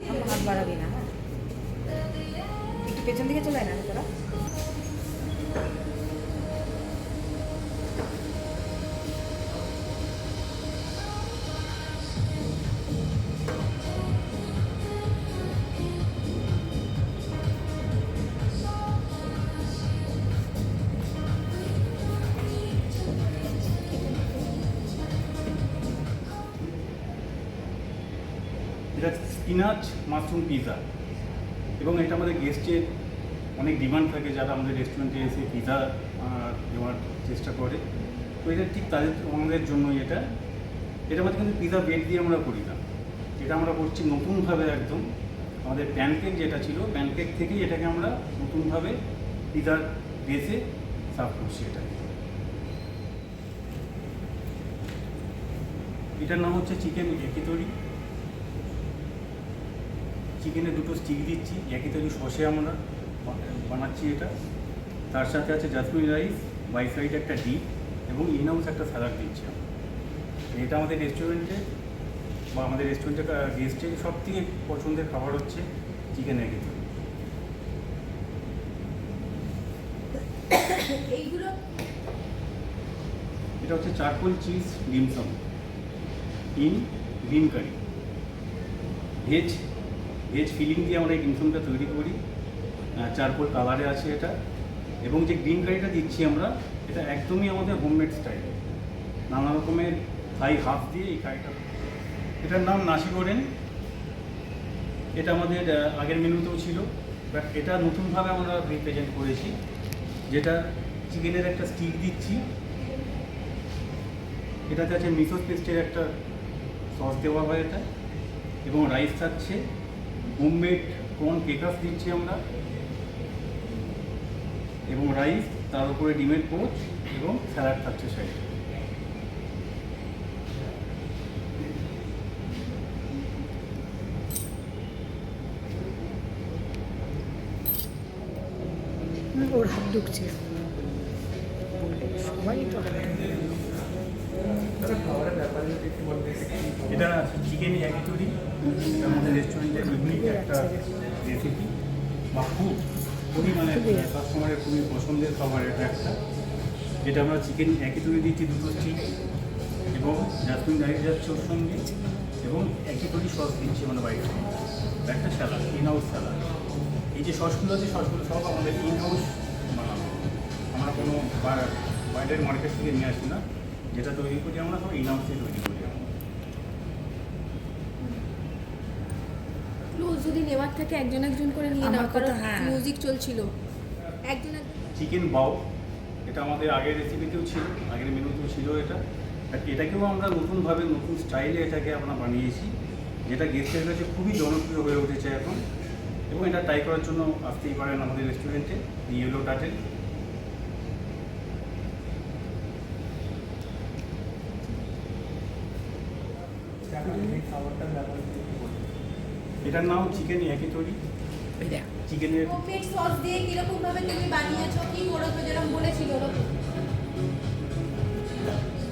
হাত বাড়াবি না, হ্যাঁ? একটু পেছন দিকে চলে আয় না তোরা। এটা স্পিনাচ মাশরুম পিৎজা, এবং এটা আমাদের গেস্টের অনেক ডিমান্ড থাকে যারা আমাদের রেস্টুরেন্টে এসে পিৎজা দেওয়ার চেষ্টা করে। তো এটা ঠিক আমাদের জন্যই এটা আমাদের কিন্তু পিৎজা বেড দিয়ে আমরা করি না, এটা আমরা করছি নতুনভাবে একদম আমাদের প্যানকেক যেটা ছিল প্যানকেক থেকেই এটাকে আমরা নতুনভাবে পিৎজার বেসে সার্ভ করছি। এটার নাম হচ্ছে চিকেন ইয়াকিতরি। চিকেনে দুটো স্টিক দিচ্ছি, ইয়াকিতরি সসে আমরা বানাচ্ছি এটা। তার সাথে আছে জাসমিন রাইস, বাই সাইড একটা ডিপ এবং ইনহাউস একটা স্যালাড দিচ্ছি আমরা। এটা আমাদের রেস্টুরেন্টে বা আমাদের রেস্টুরেন্টে গেস্টের সব থেকে পছন্দের খাবার হচ্ছে চিকেন ইয়াকিতরি। এইগুলো এটা হচ্ছে charcoal cheese dim sum in green curry. Veg filling দিয়ে আমরা এই ডিমসমটা তৈরি করি, চারকোল কালারে আছে এটা। এবং যে গ্রিন কারিটা দিচ্ছি আমরা, এটা একদমই আমাদের হোমমেড স্টাইল, নানা রকমের থাই হাফ দিয়ে এই কারিটা। এটার নাম নাসি গোরেন। এটা আমাদের আগের মেনুতেও ছিল, বাট এটা নতুনভাবে আমরা রিপ্রেজেন্ট করেছি, যেটা চিকেনের একটা স্টিক দিচ্ছি, এটাতে আছে মিসো পেস্টের একটা সস দেওয়া হয় এটা, এবং রাইস থাকছে হোমমেড প্রন কেকাস দিচ্ছি আমরা, এবং রাইস তার উপরে ডিমের পোচ এবং স্যালাড থাকছে সাইডে। ওর হাত ঢুকছে, সবাই তো এটা চিকেন ইয়াকিতরি, এটা আমাদের রেস্টুরেন্টের ইউনিক একটা রেসিপি, বা খুবই মানে কাস্টমারের খুবই পছন্দের খাবার এটা একটা। এটা আমরা চিকেন ইয়াকিতরি দিচ্ছি দুটো স্টিক, এবং জাসমিন রাইস যাচ্ছে ওর সঙ্গে, এবং ইয়াকিতরি সস দিচ্ছি আমরা বাইরে থেকে, একটা স্যালাড, ইনহাউস স্যালাড। এই যে সসগুলো আছে, সসগুলো সব আমাদের ইনহাউস বানানো, আমরা কোনো বাইরের মার্কেট থেকে নিয়ে আসি না, যেটা তৈরি করি আমরা সব ইনহাউসে তৈরি করি আমরা। ক্লোজ যদি নেওয়ার থাকে একজন একজন করে নিয়ে নাও, কারণ মিউজিক চলছিল। একজন চিকেন বাউ, এটা আমাদের আগের রেসিপিতেও ছিল, আগের মেনুতেও ছিল এটা, বাট এটাকেও আমরা নতুনভাবে নতুন স্টাইলে এটাকে আমরা বানিয়েছি, যেটা গেস্টের কাছে খুবই জনপ্রিয় হয়ে উঠেছে এখন, এবং এটা ট্রাই করার জন্য আসতেই পারেন আমাদের রেস্টুরেন্টে, ইয়েলো টার্টেল। এটার নাম চিকেন ইয়াকিতরি। চিকেনের হোমমেড সস দিয়ে কিরকম ভাবে তুমি বানিয়েছো, কি করেছো, যেরকম বলেছিল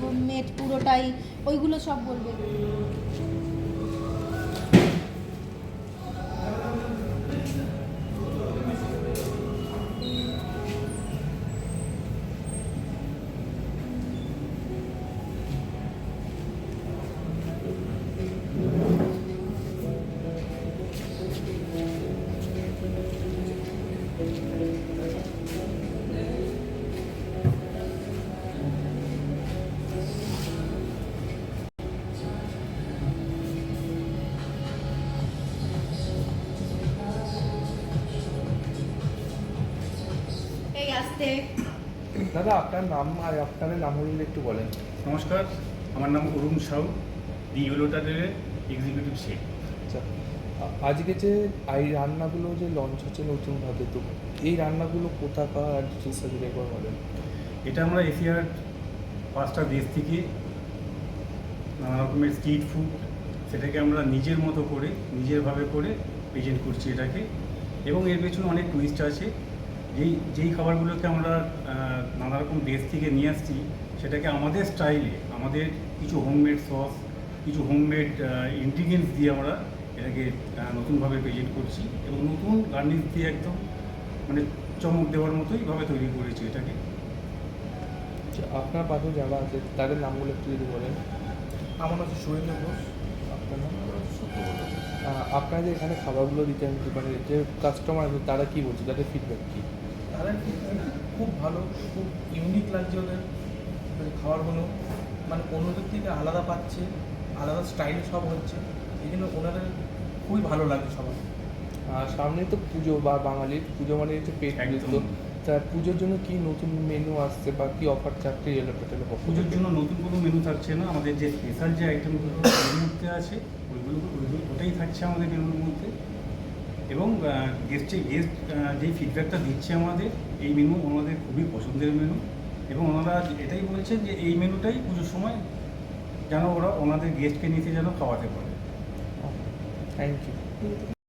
হোমমেড পুরোটাই, ওইগুলো সব বলবে। এই আসতে দাদা, আপনার নাম আর আপনাদের নামগুলো একটু বলেন। নমস্কার, আমার নাম অরুণ সাউ, দি ইয়েলো টার্টেলের এক্সিকিউটিভ শেফ। আচ্ছা, আজকে যে এই রান্নাগুলো যে লঞ্চ হচ্ছে নতুনভাবে, তো এই রান্নাগুলো কোথাকার আর ডিটেলসটা যদি একবার বলেন। এটা আমরা এশিয়ার 5টা দেশ থেকে নানা রকমের স্ট্রিট ফুড, সেটাকে আমরা নিজের মতো করে নিজেরভাবে করে প্রেজেন্ট করছি এটাকে, এবং এর পেছনে অনেক টুইস্ট আছে। যেই খাবারগুলোকে আমরা নানা রকম দেশ থেকে নিয়ে আসছি, সেটাকে আমাদের স্টাইলে, আমাদের কিছু হোমমেড সস, কিছু হোমমেড ইনগ্রিডিয়েন্টস দিয়ে আমরা এটাকে নতুনভাবে প্রেজেন্ট করছি এবং নতুন গার্নিশ দিয়ে একদম মানে চমক দেওয়ার মতোই ভাবে তৈরি করেছি এটাকে। আচ্ছা, আপনার পাশে যারা আছে তাদের নামগুলো একটু যদি বলেন। আমার হচ্ছে সুরেন্দ্র ঘোষ। আপনার নাম? আপনারা যে এখানে খাবারগুলো দিতেন মানে যে কাস্টমার আছে তারা কী বলছে, তাদের ফিডব্যাক কী? তারা খুব ভালো, খুব ইউনিক লাগছে ওদের খাবারগুলো, মানে অন্যদের থেকে আলাদা পাচ্ছে, আলাদা স্টাইল সব হচ্ছে, এই জন্য ওনাদের খুবই ভালো লাগে সবার। আর সামনে তো পুজো বা বাঙালির পুজো মানে হচ্ছে পেট পুজো, তো তা পুজোর জন্য কি নতুন মেনু আসছে বা কি অফার চাকরি এলো টোটাল? পুজোর জন্য নতুন কোনো মেনু থাকছে না, আমাদের যে স্পেশাল যে আইটেমগুলো মেনুর মধ্যে আছে ওটাই থাকছে আমাদের মেনুর মধ্যে। এবং গেস্ট যেই ফিডব্যাকটা দিচ্ছে আমাদের, এই মেনু ওনাদের খুবই পছন্দের মেনু এবং ওনারা এটাই বলছেন যে এই মেনুটাই পুজোর সময় যেন ওরা ওনাদের গেস্টকে নিতে যেন খাওয়াতে পারে। Thank you.